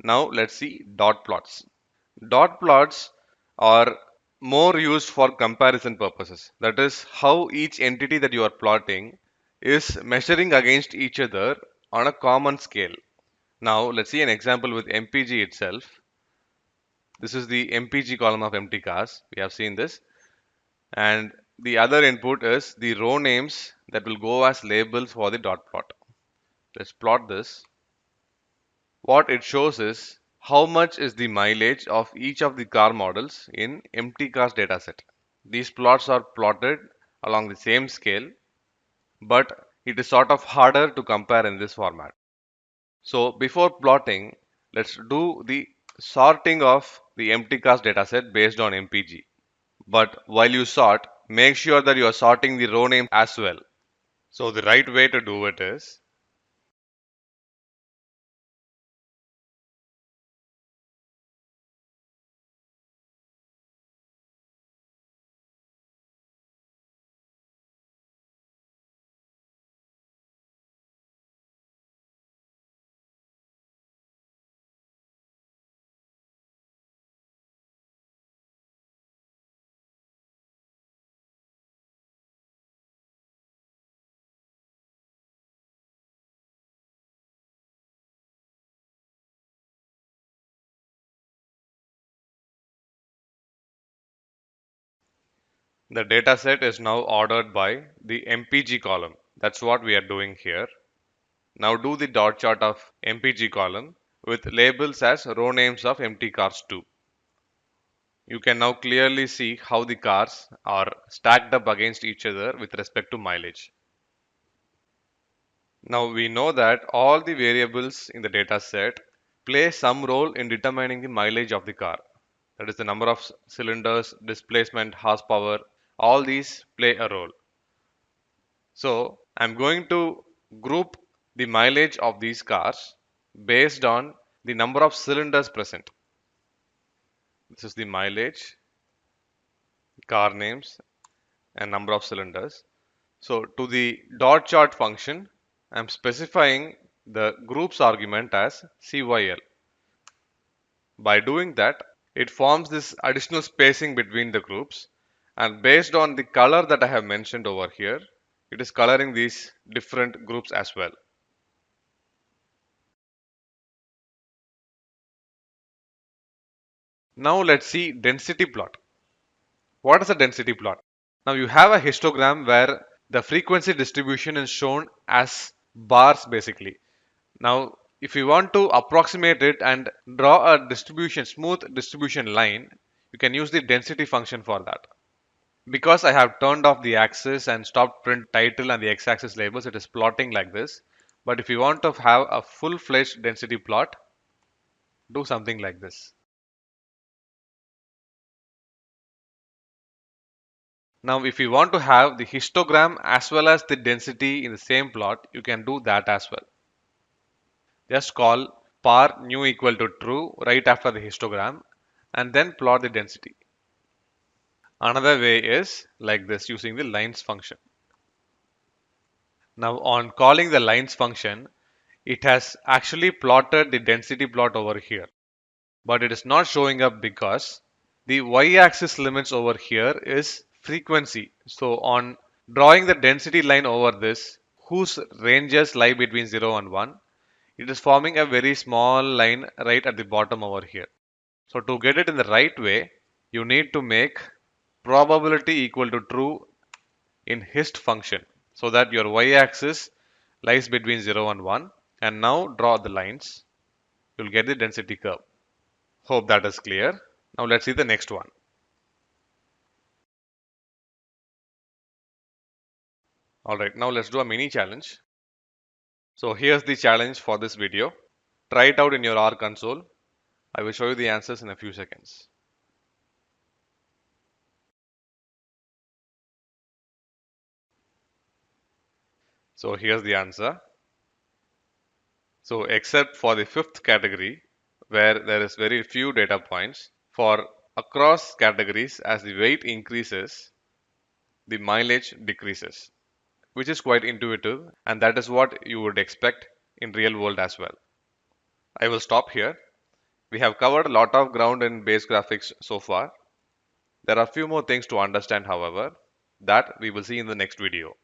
Now let's see dot plots. Dot plots are more used for comparison purposes. That is how each entity that you are plotting is measuring against each other on a common scale. Now let's see an example with MPG itself. This is the MPG column of empty cars. We have seen this. And the other input is the row names that will go as labels for the dot plot. Let's plot this. What it shows is how much is the mileage of each of the car models in empty cars dataset. These plots are plotted along the same scale, but it is sort of harder to compare in this format. So before plotting, let's do the sorting of the empty cars dataset based on MPG. But while you sort, make sure that you are sorting the row name as well. So the right way to do it is, the dataset is now ordered by the MPG column. That's what we are doing here. Now do the dot chart of MPG column with labels as row names of empty cars too. You can now clearly see how the cars are stacked up against each other with respect to mileage. Now we know that all the variables in the data set play some role in determining the mileage of the car. That is the number of cylinders, displacement, horsepower, all these play a role. So I'm going to group the mileage of these cars based on the number of cylinders present. This is the mileage, car names, and number of cylinders. So to the dot chart function, I'm specifying the groups argument as CYL. By doing that, it forms this additional spacing between the groups, and based on the color that I have mentioned over here, it is coloring these different groups as well. Now let's see density plot. What is a density plot? Now you have a histogram where the frequency distribution is shown as bars basically. Now if you want to approximate it and draw a distribution, smooth distribution line, you can use the density function for that. Because I have turned off the axis and stopped print title and the x-axis labels, it is plotting like this. But if you want to have a full-fledged density plot, do something like this. Now, if you want to have the histogram as well as the density in the same plot, you can do that as well. Just call par new equal to true right after the histogram and then plot the density. Another way is like this using the lines function. Now on calling the lines function, it has actually plotted the density plot over here, but it is not showing up because the y-axis limits over here is frequency. So on drawing the density line over this, whose ranges lie between 0 and 1, it is forming a very small line right at the bottom over here. So to get it in the right way, you need to make probability equal to true in hist function so that your y-axis lies between 0 and 1, and now draw the lines. You'll get the density curve. Hope that is clear. Now let's see the next one. Alright, now let's do a mini challenge. So here's the challenge for this video. Try it out in your R console. I will show you the answers in a few seconds. So here's the answer. So except for the fifth category, where there is very few data points, for across categories as the weight increases, the mileage decreases, which is quite intuitive, and that is what you would expect in real world as well. I will stop here. We have covered a lot of ground in base graphics so far. There are a few more things to understand, however, that we will see in the next video.